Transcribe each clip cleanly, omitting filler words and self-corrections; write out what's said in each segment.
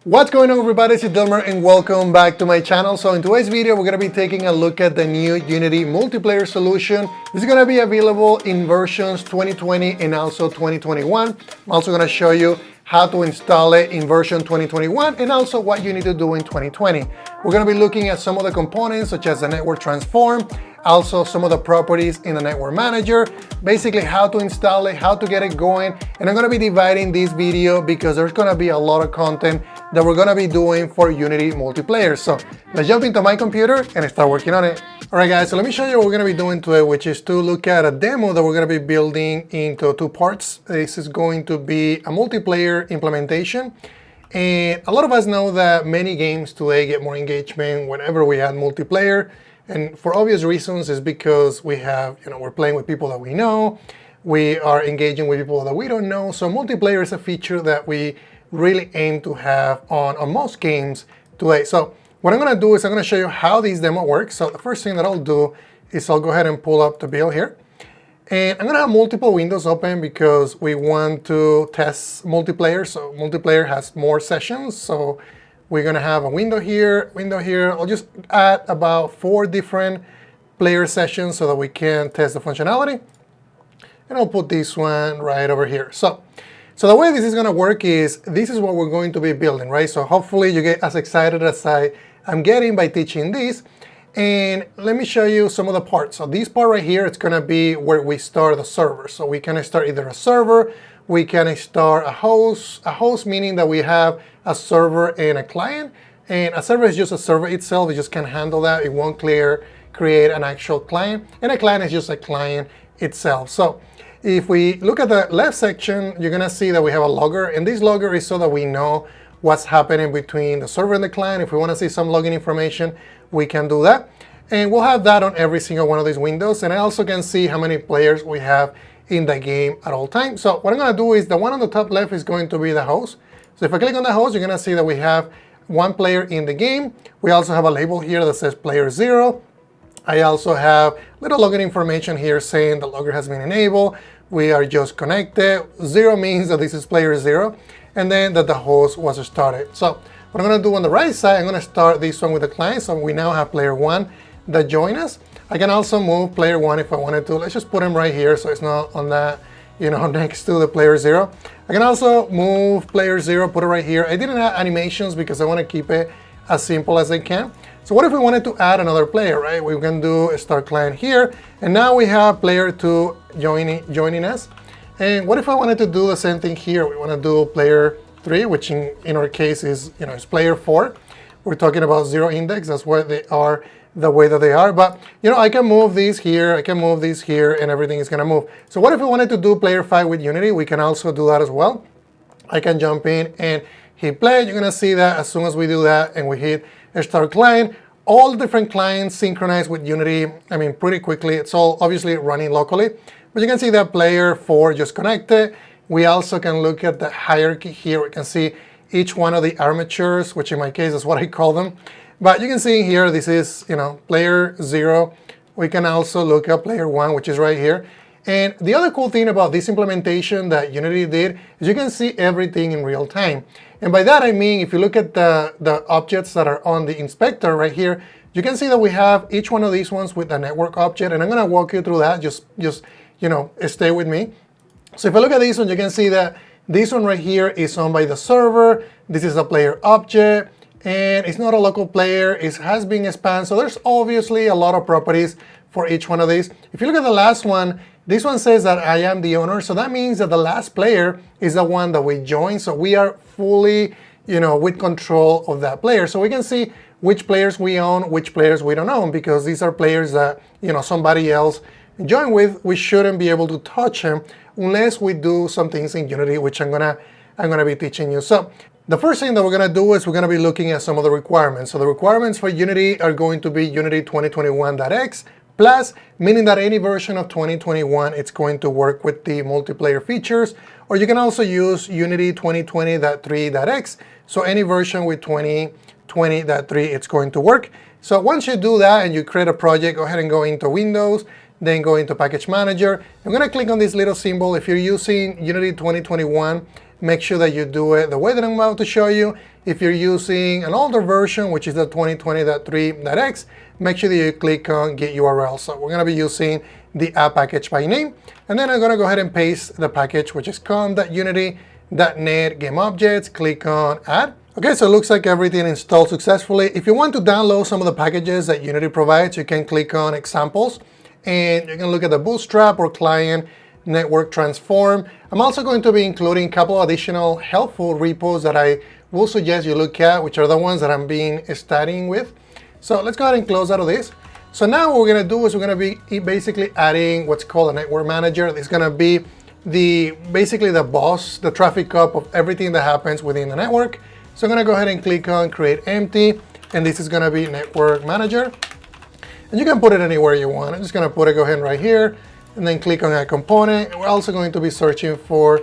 What's going on, everybody? It's Delmer and welcome back to my channel. So in today's video, we're going to be taking a look at the new Unity multiplayer solution. This is going to be available in versions 2020 and also 2021. I'm also going to show you how to install it in version 2021 and also what you need to do in 2020. We're going to be looking at some of the components such as the network transform, also some of the properties in the network manager, basically how to install it, how to get it going. And I'm going to be dividing this video because there's going to be a lot of content that we're going to be doing for Unity multiplayer. So let's jump into my computer and start working on it. All right, guys, so let me show you what we're going to be doing today, which is to look at a demo that we're going to be building into two parts. This is going to be a multiplayer implementation. And a lot of us know that many games today get more engagement whenever we add multiplayer. And for obvious reasons is because we have, we're playing with people that we know. We are engaging with people that we don't know. So multiplayer is a feature that we really aim to have on most games today. So what I'm going to do is I'm going to show you how this demo works. So the first thing that I'll do is I'll go ahead and pull up the build here. And I'm going to have multiple windows open because we want to test multiplayer. So multiplayer has more sessions. So we're going to have a window here. I'll just add about 4 different player sessions so that we can test the functionality. And I'll put this one right over here. So the way this is going to work is this is what we're going to be building, right? So hopefully you get as excited as I'm getting by teaching this. And let me show you some of the parts. So this part right here, it's going to be where we start the server. So we can start either a server, we can start a host meaning that we have a server and a client. And a server is just a server itself. It just can't handle that. It won't create an actual client. And a client is just a client itself. So if we look at the left section, you're going to see that we have a logger. And this logger is so that we know what's happening between the server and the client. If we want to see some login information, we can do that. And we'll have that on every single one of these windows. And I also can see how many players we have in the game at all times. So what I'm going to do is the one on the top left is going to be the host. So if I click on the host, you're going to see that we have 1 player in the game. We also have a label here that says player 0. I also have little login information here saying the logger has been enabled. We are just connected. 0 means that this is player 0. And then that the host was started. So what I'm going to do on the right side, I'm going to start this one with the client. So we now have player 1 that joined us. I can also move player 1 if I wanted to. Let's just put him right here so it's not on that, next to the player 0. I can also move player 0, put it right here. I didn't add animations because I want to keep it as simple as I can. So what if we wanted to add another player, right? We can do a start client here. And now we have player 2 joining us. And what if I wanted to do the same thing here? We want to do player 3, which in our case is, is player 4. We're talking about 0 index. That's why they are the way that they are. But, I can move these here. I can move these here, and everything is going to move. So what if we wanted to do player 5 with Unity? We can also do that as well. I can jump in and hit play. You're going to see that as soon as we do that and we hit start client, all different clients synchronize with Unity, pretty quickly. It's all obviously running locally. But you can see that player 4 just connected. We also can look at the hierarchy here. We can see each one of the armatures, which in my case is what I call them. But you can see here, this is, player 0. We can also look at player 1, which is right here. And the other cool thing about this implementation that Unity did is you can see everything in real time. And by that I mean, if you look at the objects that are on the inspector right here, you can see that we have each one of these ones with a network object. And I'm going to walk you through that. Just stay with me. So if I look at this one, you can see that this one right here is owned by the server. This is a player object. And it's not a local player. It has been expanded. So there's obviously a lot of properties for each one of these. If you look at the last one, this one says that I am the owner. So that means that the last player is the one that we joined. So we are fully, with control of that player. So we can see which players we own, which players we don't own, because these are players that, somebody else joined with. We shouldn't be able to touch them unless we do some things in Unity, which I'm gonna be teaching you. So the first thing that we're going to do is we're going to be looking at some of the requirements. So the requirements for Unity are going to be Unity 2021.x plus, meaning that any version of 2021, it's going to work with the multiplayer features. Or you can also use Unity 2020.3.x. So any version with 2020.3, it's going to work. So once you do that and you create a project, go ahead and go into Windows, then go into Package Manager. I'm going to click on this little symbol. If you're using Unity 2021, make sure that you do it the way that I'm about to show you. If you're using an older version, which is the 2020.3.x, make sure that you click on Git URL. So we're going to be using the app package by name. And then I'm going to go ahead and paste the package, which is com.unity.net game objects. Click on Add. Okay, so it looks like everything installed successfully. If you want to download some of the packages that Unity provides, you can click on Examples. And you can look at the Bootstrap or Client Network Transform. I'm also going to be including a couple of additional helpful repos that I will suggest you look at, which are the ones that I'm studying with. So let's go ahead and close out of this. So now what we're going to do is we're going to be basically adding what's called a network manager. It's going to be basically the boss, the traffic cop of everything that happens within the network. So I'm going to go ahead and click on Create Empty, and this is going to be Network Manager. And you can put it anywhere you want. I'm just going to put it, go ahead right here, and then click on a component. We're also going to be searching for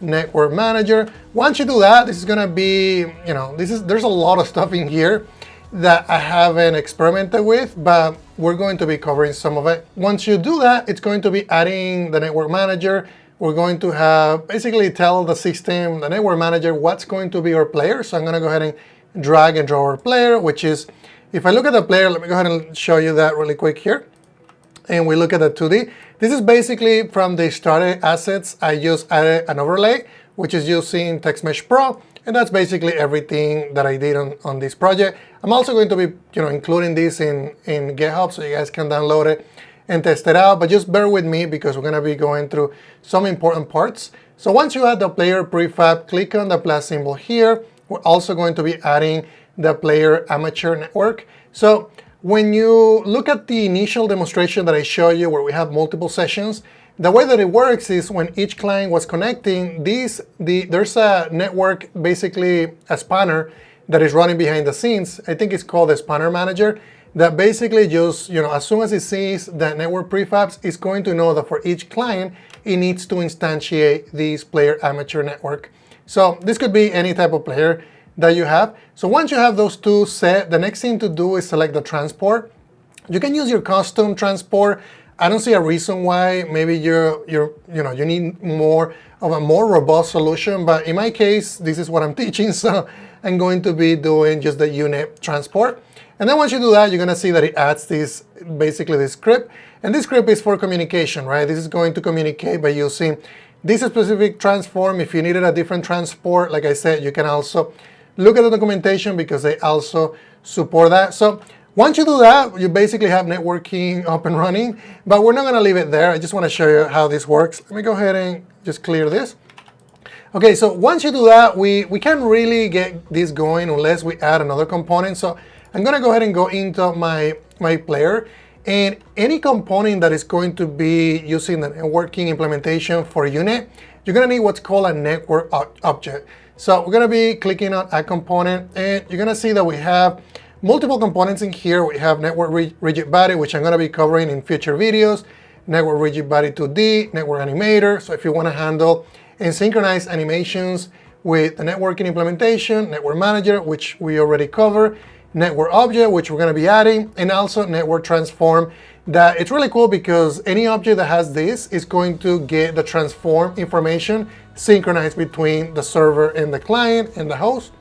Network Manager. Once you do that, this is going to be, there's a lot of stuff in here that I haven't experimented with, but we're going to be covering some of it. Once you do that, it's going to be adding the Network Manager. We're going to have basically tell the system, the Network Manager, what's going to be our player. So I'm going to go ahead and drag and draw our player, which is, if I look at the player, let me go ahead and show you that really quick here. And we look at the 2D. This is basically from the started assets. I just added an overlay, which is using TextMesh Pro. And that's basically everything that I did on this project. I'm also going to be including this in GitHub so you guys can download it and test it out. But just bear with me because we're going to be going through some important parts. So once you add the player prefab, click on the plus symbol here. We're also going to be adding the player amateur network. So when you look at the initial demonstration that I showed you where we have multiple sessions, the way that it works is when each client was connecting, there's a network, basically a spanner that is running behind the scenes. I think it's called the Spanner Manager, that basically just, as soon as it sees the network prefabs, it's going to know that for each client, it needs to instantiate this player amateur network. So this could be any type of player that you have. So once you have those two set, the next thing to do is select the transport. You can use your custom transport. I don't see a reason why. Maybe you need more of a more robust solution, but in my case, this is what I'm teaching, so I'm going to be doing just the unit transport. And then once you do that, you're going to see that it adds this script, and this script is for communication, right? This is going to communicate by using this specific transform. If you needed a different transport, like I said, you can also look at the documentation because they also support that. So once you do that, you basically have networking up and running, but we're not going to leave it there. I just want to show you how this works. Let me go ahead and just clear this. Okay, so once you do that, we can't really get this going unless we add another component. So I'm going to go ahead and go into my player, and any component that is going to be using the networking implementation for unit, you're going to need what's called a network object. So we're going to be clicking on Add Component, and you're going to see that we have multiple components in here. We have network rigid body, which I'm going to be covering in future videos, network rigid body 2D, network animator. So if you want to handle and synchronize animations with the networking implementation, network manager, which we already covered, network object, which we're going to be adding, and also network transform. That it's really cool because any object that has this is going to get the transform information synchronized between the server and the client and the host.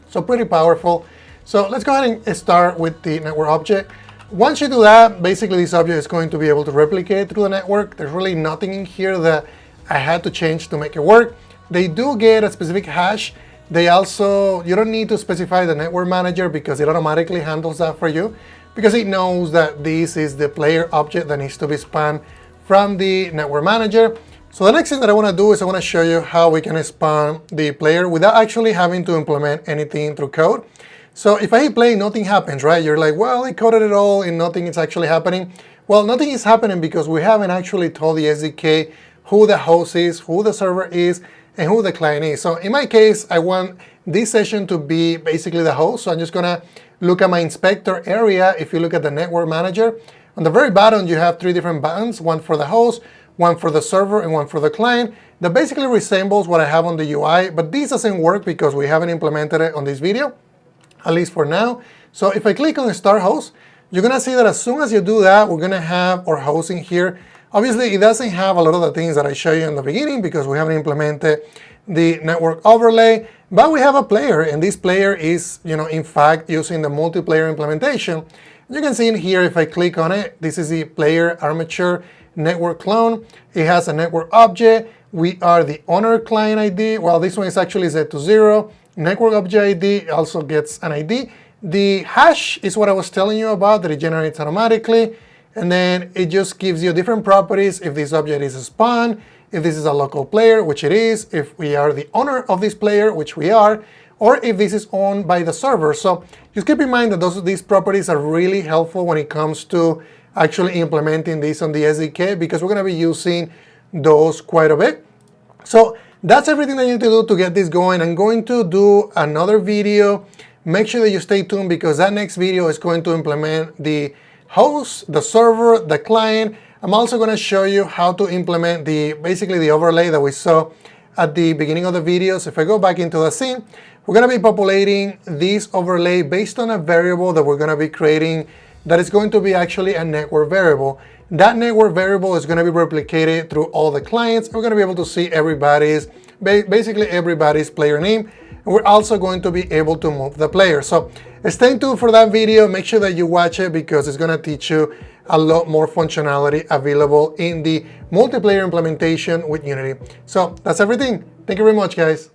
So pretty powerful. So let's go ahead and start with the network object. Once you do that, basically this object is going to be able to replicate through the network. There's really nothing in here that I had to change to make it work. They do get a specific hash. They also, you don't need to specify the network manager because it automatically handles that for you, because it knows that this is the player object that needs to be spanned from the network manager. So the next thing that I want to do is I want to show you how we can span the player without actually having to implement anything through code. So if I hit play, nothing happens, right? You're like, well, I coded it all and nothing is actually happening. Well, nothing is happening because we haven't actually told the SDK who the host is, who the server is, and who the client is. So in my case, I want this session to be basically the host. So I'm just going to look at my inspector area. If you look at the network manager, on the very bottom, you have three different buttons, one for the host, one for the server, and one for the client. That basically resembles what I have on the UI, but this doesn't work because we haven't implemented it on this video, at least for now. So if I click on Start Host, you're going to see that as soon as you do that, we're going to have our host in here. Obviously, it doesn't have a lot of the things that I showed you in the beginning because we haven't implemented the network overlay, but we have a player, and this player is, in fact, using the multiplayer implementation. You can see in here, if I click on it, this is the player armature network clone. It has a network object. We are the owner client ID. Well, this one is actually set to 0. Network object ID also gets an ID. The hash is what I was telling you about, that it generates automatically. And then it just gives you different properties if this object is a spawn, if this is a local player, which it is, if we are the owner of this player, which we are, or if this is owned by the server. So just keep in mind that these properties are really helpful when it comes to actually implementing this on the SDK, because we're going to be using those quite a bit. So that's everything that you need to do to get this going. I'm going to do another video. Make sure that you stay tuned, because that next video is going to implement the host, the server, the client. I'm also going to show you how to implement basically the overlay that we saw at the beginning of the video. So if I go back into the scene, we're going to be populating this overlay based on a variable that we're going to be creating that is going to be actually a network variable. That network variable is going to be replicated through all the clients. We're going to be able to see basically everybody's player name. And we're also going to be able to move the player. So stay tuned for that video. Make sure that you watch it, because it's going to teach you a lot more functionality available in the multiplayer implementation with Unity. So that's everything. Thank you very much, guys.